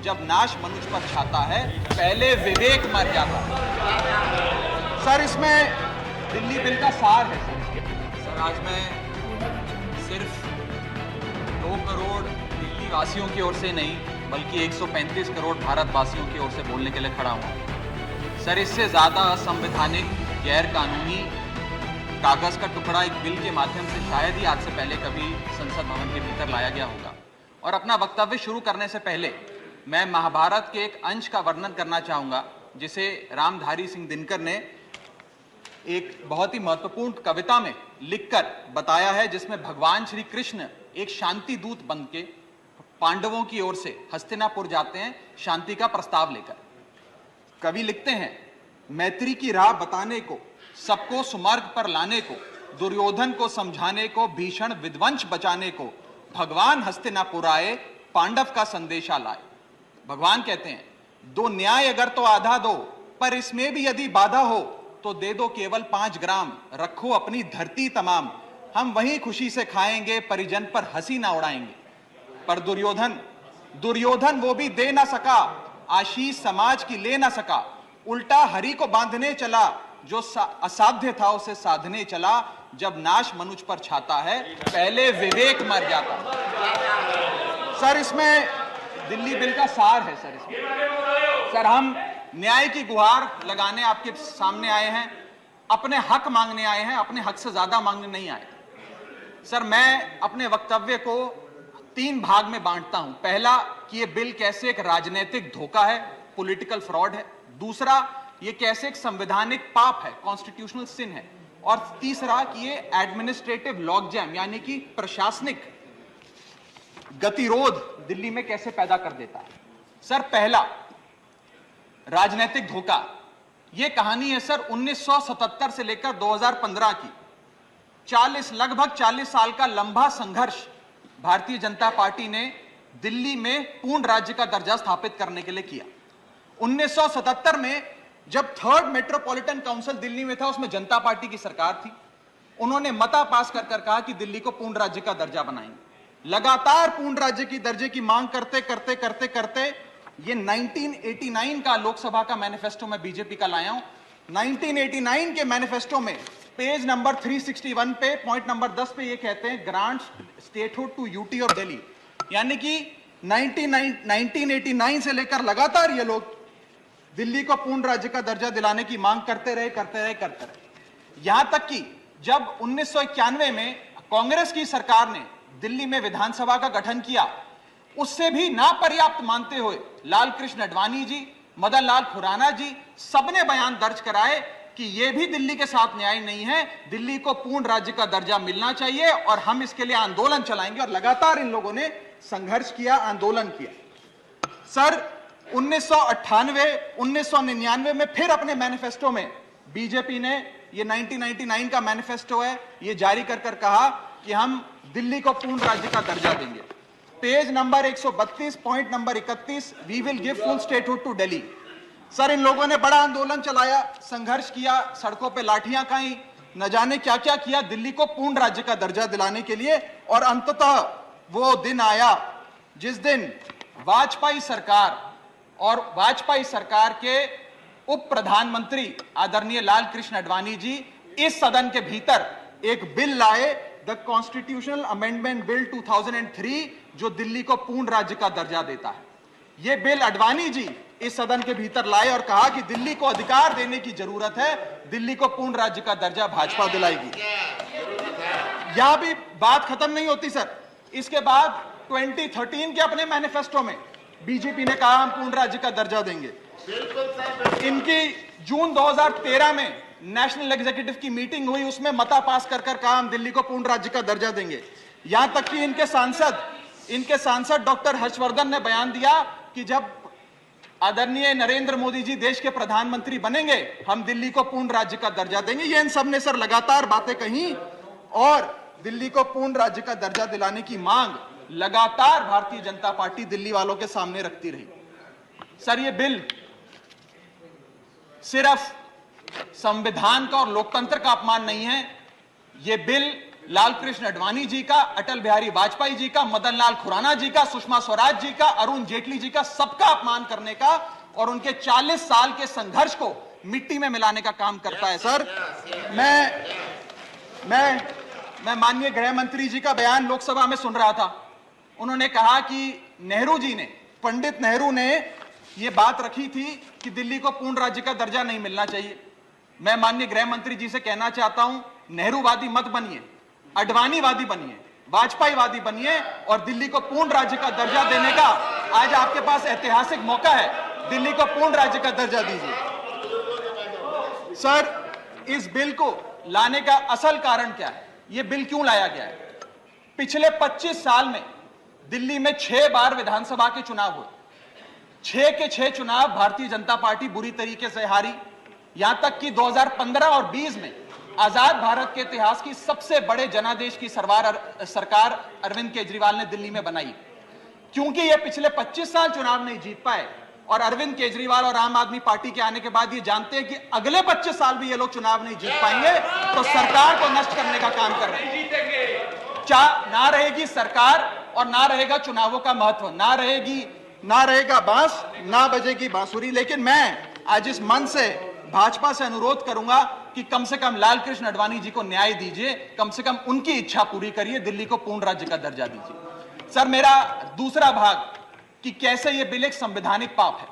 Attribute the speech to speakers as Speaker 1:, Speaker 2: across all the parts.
Speaker 1: जब नाश मनुष्य पर छाता है, पहले विवेक मर जाता है। सर, इसमें दिल्ली बिल का सार है सर। आज मैं सिर्फ 2 करोड़ दिल्ली वासियों की ओर से नहीं, बल्कि 135 करोड़ भारतवासियों की ओर से बोलने के लिए खड़ा हूं। सर, इससे ज्यादा असंवैधानिक, गैर कानूनी कागज का टुकड़ा एक बिल के माध्यम से शायद ही आज से पहले कभी संसद भवन के भीतर लाया गया होगा। और अपना वक्तव्य शुरू करने से पहले मैं महाभारत के एक अंश का वर्णन करना चाहूंगा, जिसे रामधारी सिंह दिनकर ने एक बहुत ही महत्वपूर्ण कविता में लिखकर बताया है, जिसमें भगवान श्री कृष्ण एक शांति दूत बनके पांडवों की ओर से हस्तिनापुर जाते हैं शांति का प्रस्ताव लेकर। कवि लिखते हैं, मैत्री की राह बताने को, सबको सुमार्ग पर लाने को, दुर्योधन को समझाने को, भीषण विध्वंस बचाने को, भगवान हस्तिनापुर आए, पांडव का संदेशा लाए। भगवान कहते हैं, दो न्याय अगर तो आधा दो, पर इसमें भी यदि बाधा हो तो दे दो केवल 5 ग्राम, रखो अपनी धरती तमाम, हम वहीं खुशी से खाएंगे, परिजन पर हंसी ना उड़ाएंगे। पर दुर्योधन वो भी दे ना सका, आशीष समाज की ले ना सका, उल्टा हरि को बांधने चला, जो असाध्य था उसे साधने चला, जब नाश मनुष्य पर छाता है, पहले विवेक मर जाता। सर, इसमें दिल्ली बिल का सार है सर। इसमें सर, हम न्याय की गुहार लगाने आपके सामने आए हैं, अपने हक मांगने आए हैं, अपने हक से ज्यादा मांगने नहीं आए। सर, मैं अपने वक्तव्य को 3 भाग में बांटता हूं। पहला, कि यह बिल कैसे एक राजनीतिक धोखा है, पॉलिटिकल फ्रॉड है। दूसरा, यह कैसे एक संवैधानिक पाप है, कॉन्स्टिट्यूशनल सिन है। और तीसरा, कि यह एडमिनिस्ट्रेटिव लॉकजैम यानी कि प्रशासनिक गतिरोध दिल्ली में कैसे पैदा कर देता है। सर, पहला, राजनीतिक धोखा। यह कहानी है सर 1977 से लेकर 2015 की। लगभग 40 साल का लंबा संघर्ष भारतीय जनता पार्टी ने दिल्ली में पूर्ण राज्य का दर्जा स्थापित करने के लिए किया। 1977 में जब 3rd मेट्रोपॉलिटन काउंसिल दिल्ली में था, उसमें जनता पार्टी की सरकार थी। उन्होंने मता पास कर कहा कि दिल्ली को पूर्ण राज्य का दर्जा बनाएंगे। लगातार पूर्ण राज्य की दर्जे की मांग करते करते करते करते ये 1989 का लोकसभा का मैनिफेस्टो में बीजेपी का लाया हूं। 1989 के मैनिफेस्टो में पेज नंबर 361 पे पॉइंट नंबर 10 पे ये कहते हैं, grant statehood to UT of Delhi. यानी कि 1989 से लेकर लगातार ये लोग दिल्ली को पूर्ण राज्य का दर्जा दिलाने की मांग करते रहे। यहां तक कि जब 1991 में कांग्रेस की सरकार ने दिल्ली में विधानसभा का गठन किया, उससे भी ना पर्याप्त मानते हुए लाल कृष्ण आडवाणी जी, मदन लाल खुराना जी सबने बयान दर्ज कराए कि यह भी दिल्ली के साथ न्याय नहीं है, दिल्ली को पूर्ण राज्य का दर्जा मिलना चाहिए और हम इसके लिए आंदोलन चलाएंगे। और लगातार इन लोगों ने संघर्ष किया, आंदोलन किया। सर, 1999 में फिर अपने मैनिफेस्टो में बीजेपी ने, ये 1999 का मैनिफेस्टो है, ये जारी कर कहा कि हम दिल्ली को पूर्ण राज्य का दर्जा देंगे। Page number 132 point number 31, we will give full statehood to Delhi. Sir, इन लोगों ने बड़ा आंदोलन चलाया, संघर्ष किया, सड़कों पे लाठियां खाई, न जाने क्या क्या किया दिल्ली को पूर्ण राज्य का दर्जा दिलाने के लिए। और अंततः वो दिन आया जिस दिन वाजपेयी सरकार के उप प्रधानमंत्री आदरणीय लाल कृष्ण आडवाणी जी इस सदन के भीतर एक बिल लाए, द कॉन्स्टिट्यूशनल अमेंडमेंट बिल 2003, जो दिल्ली को पूर्ण राज्य का दर्जा देता है। यह बिल आडवाणी जी इस सदन के भीतर लाए और कहा कि दिल्ली को अधिकार देने की जरूरत है, दिल्ली को पूर्ण राज्य का दर्जा भाजपा दिलाएगी। यहां भी बात खत्म नहीं होती सर। इसके बाद 2013 के अपने मैनिफेस्टो में बीजेपी ने कहा हम पूर्ण राज्य का दर्जा देंगे। इनकी जून 2013 में नेशनल एग्जीक्यूटिव की मीटिंग हुई, उसमें मता पास कर कहा हम दिल्ली को पूर्ण राज्य का दर्जा देंगे। यहां तक कि इनके सांसद डॉक्टर हर्षवर्धन ने बयान दिया कि जब आदरणीय नरेंद्र मोदी जी देश के प्रधानमंत्री बनेंगे, हम दिल्ली को पूर्ण राज्य का दर्जा देंगे। ये इन सब ने सर लगातार बातें कही और दिल्ली को पूर्ण राज्य का दर्जा दिलाने की मांग लगातार भारतीय जनता पार्टी दिल्ली वालों के सामने रखती रही। सर, ये बिल सिर्फ संविधान का और लोकतंत्र का अपमान नहीं है, यह बिल लाल कृष्ण आडवाणी जी का, अटल बिहारी वाजपेयी जी का, मदन लाल खुराना जी का, सुषमा स्वराज जी का, अरुण जेटली जी का, सबका अपमान करने का और उनके 40 साल के संघर्ष को मिट्टी में मिलाने का काम करता है। सर, मैं माननीय गृह मंत्री जी का बयान लोकसभा में सुन रहा था। उन्होंने कहा कि नेहरू जी ने, पंडित नेहरू ने यह बात रखी थी कि दिल्ली को पूर्ण राज्य का दर्जा नहीं मिलना चाहिए। मैं माननीय गृह मंत्री जी से कहना चाहता हूं, नेहरूवादी मत बनिए, आडवाणीवादी बनिए, वाजपेयीवादी बनिए और दिल्ली को पूर्ण राज्य का दर्जा देने का आज आपके पास ऐतिहासिक मौका है। दिल्ली को पूर्ण राज्य का दर्जा दीजिए। सर, इस बिल को लाने का असल कारण क्या है? यह बिल क्यों लाया गया है? पिछले 25 साल में दिल्ली में 6 बार विधानसभा के चुनाव हुए। 6 के 6 चुनाव भारतीय जनता पार्टी बुरी तरीके से हारी। यहां तक कि 2015 और 20 में आजाद भारत के इतिहास की सबसे बड़े जनादेश की सरकार अरविंद केजरीवाल ने दिल्ली में बनाई। क्योंकि ये पिछले 25 साल चुनाव नहीं जीत पाए और अरविंद केजरीवाल और आम आदमी पार्टी के आने के बाद ये जानते हैं कि अगले 25 साल भी ये लोग चुनाव नहीं जीत पाएंगे, तो सरकार को नष्ट करने का काम कर रहे हैं। ना रहेगी सरकार और ना रहेगा चुनावों का महत्व, ना रहेगा बांस, ना बजेगी बांसुरी। लेकिन मैं आज इस मंच से भाजपा से अनुरोध करूंगा कि कम से कम लाल कृष्ण आडवाणी जी को न्याय दीजिए, कम से कम उनकी इच्छा पूरी करिए, दिल्ली को पूर्ण राज्य का दर्जा दीजिए। सर, मेरा दूसरा भाग कि कैसे यह बिल एक संवैधानिक पाप है।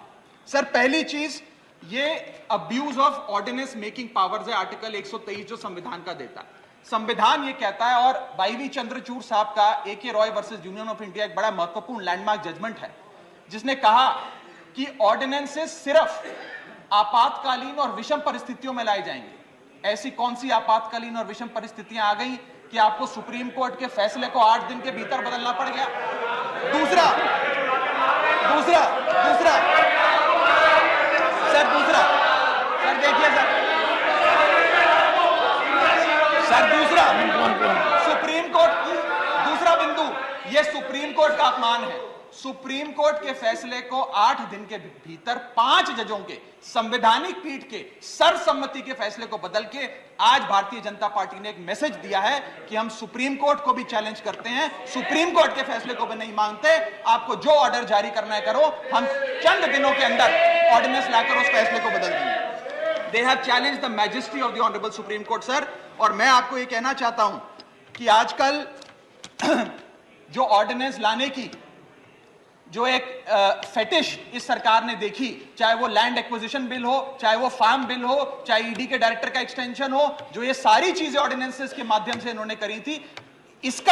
Speaker 1: सर, पहली चीज, ये abuse of ordinance making powers है, आर्टिकल 123 जो संविधान का देता है। संविधान ये कहता है, और वाईवी चंद्रचूड़ साहब का AK Roy versus union of India एक बड़ा महत्वपूर्ण लैंडमार्क जजमेंट है, जिसने कहा कि ऑर्डिनेंसेस सिर्फ आपातकालीन और विषम परिस्थितियों में लाए जाएंगे। ऐसी कौन सी आपातकालीन और विषम परिस्थितियां आ गई कि आपको सुप्रीम कोर्ट के फैसले को 8 दिन के भीतर बदलना पड़ गया? दूसरा देखिए सुप्रीम कोर्ट की दूसरा बिंदु, यह सुप्रीम कोर्ट का अपमान है। सुप्रीम कोर्ट के फैसले को 8 दिन के भीतर 5 जजों के संवैधानिक पीठ के सर्वसम्मति के फैसले को बदल के आज भारतीय जनता पार्टी ने एक मैसेज दिया है कि हम सुप्रीम कोर्ट को भी चैलेंज करते हैं, सुप्रीम कोर्ट के फैसले को भी नहीं मांगते। आपको जो ऑर्डर जारी करना है करो, हम चंद दिनों के अंदर ऑर्डिनेंस लाकर उस फैसले को बदल देंगे। They have challenged the majesty of the honourable supreme court. Sir, और मैं आपको यह कहना चाहता हूं कि आजकल जो ऑर्डिनेंस लाने की जो एक फेटिश इस सरकार ने देखी, चाहे वो लैंड एक्विजिशन बिल हो, चाहे वो फार्म बिल हो, चाहे ईडी के डायरेक्टर का एक्सटेंशन हो, जो ये सारी चीजें ऑर्डिनेंसेस के माध्यम से इन्होंने करी थी, इस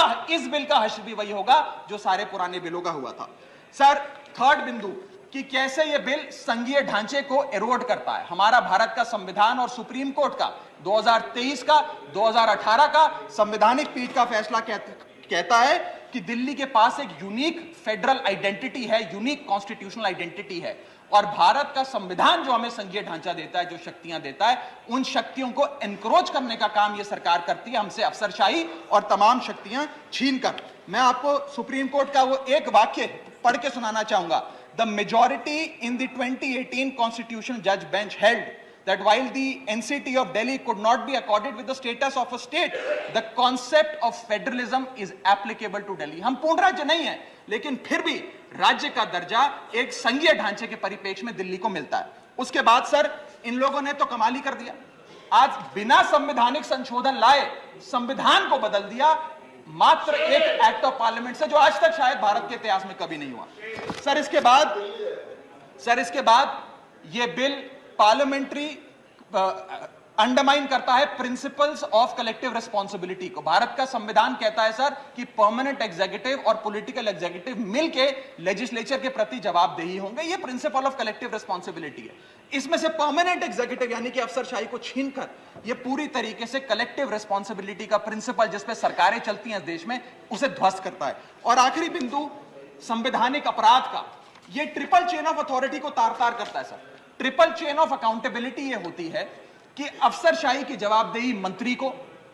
Speaker 1: बिल का हश्र भी वही होगा जो सारे पुराने बिलों का हुआ था। सर, थर्ड बिंदु कि कैसे ये बिल संघीय ढांचे को एरोड करता है। हमारा भारत का संविधान और सुप्रीम कोर्ट का 2023 का 2018 का संवैधानिक पीठ का फैसला कहता है कि दिल्ली के पास एक यूनिक फेडरल आइडेंटिटी है, यूनिक कॉन्स्टिट्यूशनल आइडेंटिटी है, और भारत का संविधान जो हमें संघीय ढांचा देता है, जो शक्तियां देता है, उन शक्तियों को एनक्रोच करने का काम यह सरकार करती है, हमसे अफसरशाही और तमाम शक्तियां छीनकर। मैं आपको सुप्रीम कोर्ट का वो एक वाक्य पढ़ के सुनाना चाहूंगा। The majority in the 2018 constitutional जज bench held that while the NCT of Delhi could not be accorded with the status of a state, the concept of federalism is applicable to Delhi. हम पूर्ण राज्य नहीं है, लेकिन फिर भी राज्य का दर्जा एक संघीय ढांचे के परिप्रेक्ष्य में दिल्ली को मिलता है। उसके बाद सर, इन लोगों ने तो कमाल ही कर दिया। आज बिना संवैधानिक संशोधन लाए संविधान को बदल दिया, मात्र एक एक्ट ऑफ पार्लियामेंट से, जो आज तक शायद भारत के इतिहास में कभी नहीं हुआ। सर, इसके बाद यह बिल पार्लियामेंट्री अंडरमाइन करता है प्रिंसिपल्स ऑफ कलेक्टिव रिस्पांसिबिलिटी को। भारत का संविधान कहता है सर कि परमानेंट एग्जीक्यूटिव और पॉलिटिकल एग्जीक्यूटिव मिलके लेजिस्लेचर के प्रति जवाबदेही होंगे। ये प्रिंसिपल ऑफ कलेक्टिव रिस्पांसिबिलिटी है। इसमें से परमानेंट एग्जीक्यूटिव यानी कि अफसरशाही को छीनकर ये पूरी तरीके से कलेक्टिव रिस्पांसिबिलिटी का प्रिंसिपल, जिसपे सरकारें चलती हैं इस देश में, उसे ध्वस्त करता है। और आखिरी बिंदु संवैधानिक अपराध का, ये ट्रिपल चेन ऑफ अथॉरिटी को तार तार करता है sir. Triple chain of accountability ये होती है कि अफसरशाही की जवाबदेही मंत्री को,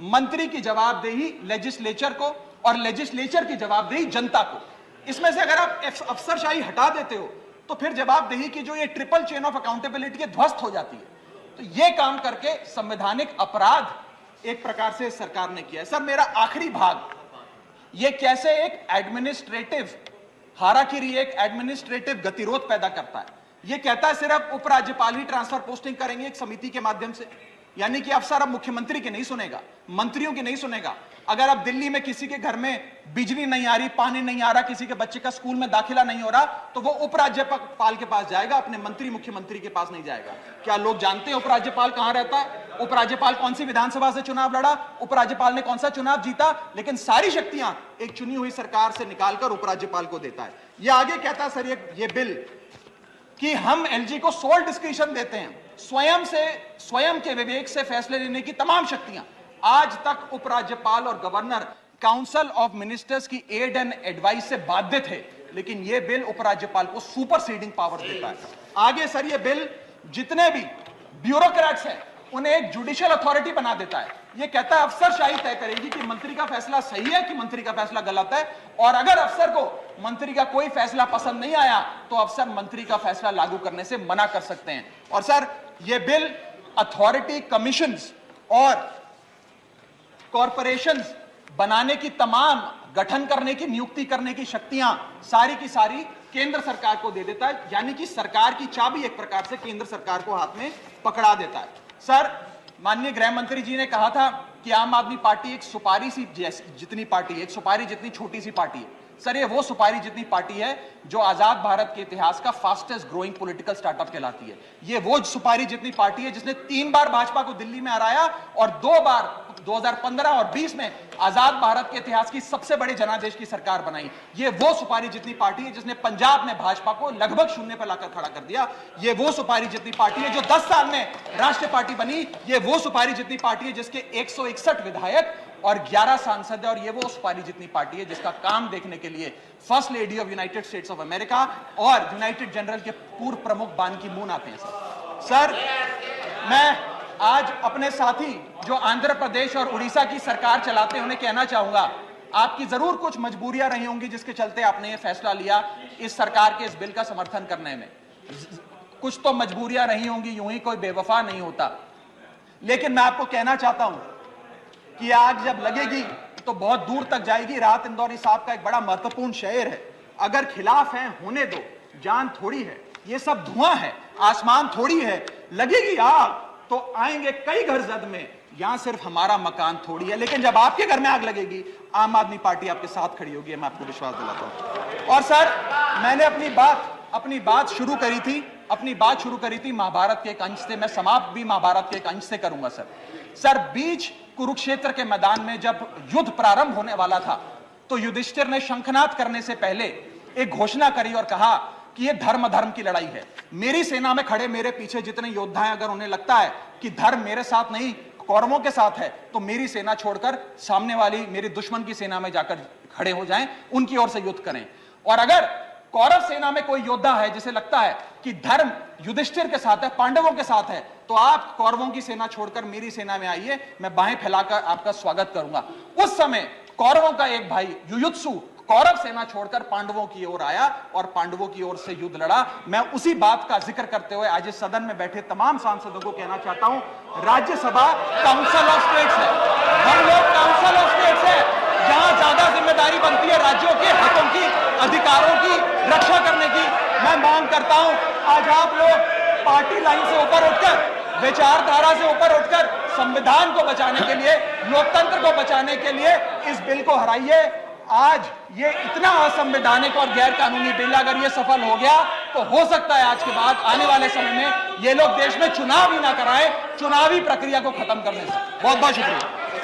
Speaker 1: मंत्री की जवाबदेही लेजिस्लेचर को, और लेजिस्लेचर की जवाबदेही जनता को। इसमें से अगर आप अफसरशाही हटा देते हो तो फिर जवाबदेही की जो ये ट्रिपल चेन ऑफ अकाउंटेबिलिटी ध्वस्त हो जाती है। तो ये काम करके संवैधानिक अपराध एक प्रकार से सरकार ने किया है। सर मेरा आखिरी भाग, ये कैसे एक एडमिनिस्ट्रेटिव हाराकिरी, एक एडमिनिस्ट्रेटिव गतिरोध पैदा करता है। ये कहता है सिर्फ उपराज्यपाल ही ट्रांसफर पोस्टिंग करेंगे एक समिति के माध्यम से, यानी कि अफसर अब मुख्यमंत्री के नहीं सुनेगा, मंत्रियों की नहीं सुनेगा। अगर अब दिल्ली में किसी के घर में बिजली नहीं आ रही, पानी नहीं आ रहा, किसी के बच्चे का स्कूल में दाखिला नहीं हो रहा, तो वो उपराज्यपाल के पास जाएगा, अपने मंत्री मुख्यमंत्री के पास नहीं जाएगा। क्या लोग जानते हैं उपराज्यपाल कहां रहता है? उपराज्यपाल कौन सी विधानसभा से चुनाव लड़ा, उपराज्यपाल ने कौन सा चुनाव जीता? लेकिन सारी शक्तियां एक चुनी हुई सरकार से निकालकर उपराज्यपाल को देता है। ये आगे कहता है सर ये बिल कि हम एलजी को सोल डिस्क्रिशन देते हैं, स्वयं के विवेक से फैसले लेने की तमाम शक्तियां। आज तक उपराज्यपाल और गवर्नर काउंसिल ऑफ मिनिस्टर्स की एड एंड एडवाइस से बाध्य थे, लेकिन यह बिल उपराज्यपाल को सुपरसीडिंग पावर देता है। आगे सर यह बिल जितने भी ब्यूरोक्रेट्स हैं उन्हें एक जुडिशियल अथॉरिटी बना देता है। यह कहता है अफसरशाही तय करेगी कि मंत्री का फैसला सही है कि मंत्री का फैसला गलत है, और अगर अफसर को मंत्री का कोई फैसला पसंद नहीं आया तो अफसर मंत्री का फैसला लागू करने से मना कर सकते हैं। और सर यह बिल अथॉरिटी, कमीशंस और कॉरपोरेशंस बनाने की, तमाम गठन करने की, नियुक्ति करने की शक्तियां सारी की सारी केंद्र सरकार को दे देता है, यानी कि सरकार की चाबी एक प्रकार से केंद्र सरकार को हाथ में पकड़ा देता है। सर माननीय गृह मंत्री जी ने कहा था कि आम आदमी पार्टी एक सुपारी सी जितनी पार्टी है, एक सुपारी जितनी छोटी सी पार्टी है। सर ये वो सुपारी जितनी पार्टी है जो आजाद भारत के इतिहास का फास्टेस्ट ग्रोइंग पॉलिटिकल स्टार्टअप कहलाती है। ये वो सुपारी जितनी पार्टी है जिसने 3 बार भाजपा को दिल्ली में हराया और 2 बार 2015 और 20 में आजाद भारत के इतिहास की सबसे बड़ी जनादेश की सरकार बनाई। ये वो सुपारी जितनी पार्टी है जिसने पंजाब में भाजपा को लगभग शून्य पर लाकर खड़ा कर दिया। ये वो सुपारी जितनी पार्टी है जो 10 साल में राष्ट्रीय पार्टी बनी। ये वो सुपारी जितनी पार्टी है जिसके 161 विधायक और 11 सांसद है, और ये वो सुपारी जितनी पार्टी है जिसका काम देखने के लिए first lady of United states of America और यूनाइटेड जनरल के पूर्व प्रमुख बान की मून आते हैं। सर मैं आज अपने साथी जो आंध्र प्रदेश और उड़ीसा की सरकार चलाते हैं उन्हें कहना चाहूंगा, आपकी जरूर कुछ मजबूरियां रही होंगी जिसके चलते आपने ये फैसला लिया इस सरकार के इस बिल का समर्थन करने में। कुछ तो मजबूरियां रही होंगी, यूं ही कोई बेवफा नहीं होता। लेकिन मैं आपको कहना चाहता हूं कि आग जब लगेगी तो बहुत दूर तक जाएगी। राहत इंदौरी साहब का एक बड़ा महत्वपूर्ण शेर है, अगर खिलाफ है होने दो, जान थोड़ी है, ये सब धुआं है, आसमान थोड़ी है, लगेगी आग तो आएंगे कई घर जद में, यहां सिर्फ हमारा मकान थोड़ी है। लेकिन जब आपके घर में आग लगेगी आम आदमी पार्टी आपके साथ खड़ी होगी, मैं आपको विश्वास दिलाता हूं। और सर मैंने अपनी बात शुरू करी थी महाभारत के एक अंश से, मैं समाप्त भी महाभारत के एक अंश से करूंगा। सर बीच कुरुक्षेत्र के मैदान में जब युद्ध प्रारंभ होने वाला था तो युधिष्ठिर ने शंखनाद करने से पहले एक घोषणा करी और कहा कि यह धर्म की लड़ाई है। मेरी सेना में खड़े मेरे पीछे जितने योद्धा हैं, अगर उन्हें लगता है कि धर्म मेरे साथ नहीं कौरवों के साथ है तो मेरी सेना छोड़कर सामने वाली मेरे दुश्मन की सेना में जाकर खड़े हो जाएं, उनकी ओर से युद्ध करें। और अगर कौरव सेना में कोई योद्धा है जिसे लगता है कि धर्म युधिष्ठिर के साथ है, पांडवों के साथ है, तो आप कौरवों की सेना छोड़कर मेरी सेना में आइए, मैं बाहें फैलाकर आपका स्वागत करूंगा। उस समय कौरवों का एक भाई युयुत्सु कौरव सेना छोड़कर पांडवों की ओर आया और पांडवों की ओर से युद्ध लड़ा। मैं उसी बात का जिक्र करते हुए आज इस सदन में बैठे तमाम सांसदों को कहना चाहता हूं, राज्यसभा काउंसिल ऑफ स्टेट्स है, हम लोग काउंसिल ऑफ स्टेट्स है, जहां ज्यादा जिम्मेदारी बनती है राज्यों के हकों की, अधिकारों की रक्षा करने की। मैं मांग करता हूं आज आप लोग पार्टी लाइन से ऊपर उठकर, विचारधारा से ऊपर उठकर संविधान को बचाने के लिए, लोकतंत्र को बचाने के लिए इस बिल को हराइए। आज ये इतना असंवैधानिक और गैर कानूनी बिल अगर ये सफल हो गया तो हो सकता है आज के बाद आने वाले समय में ये लोग देश में चुनाव ही ना कराएं, चुनावी प्रक्रिया को खत्म करने से। बहुत बहुत शुक्रिया।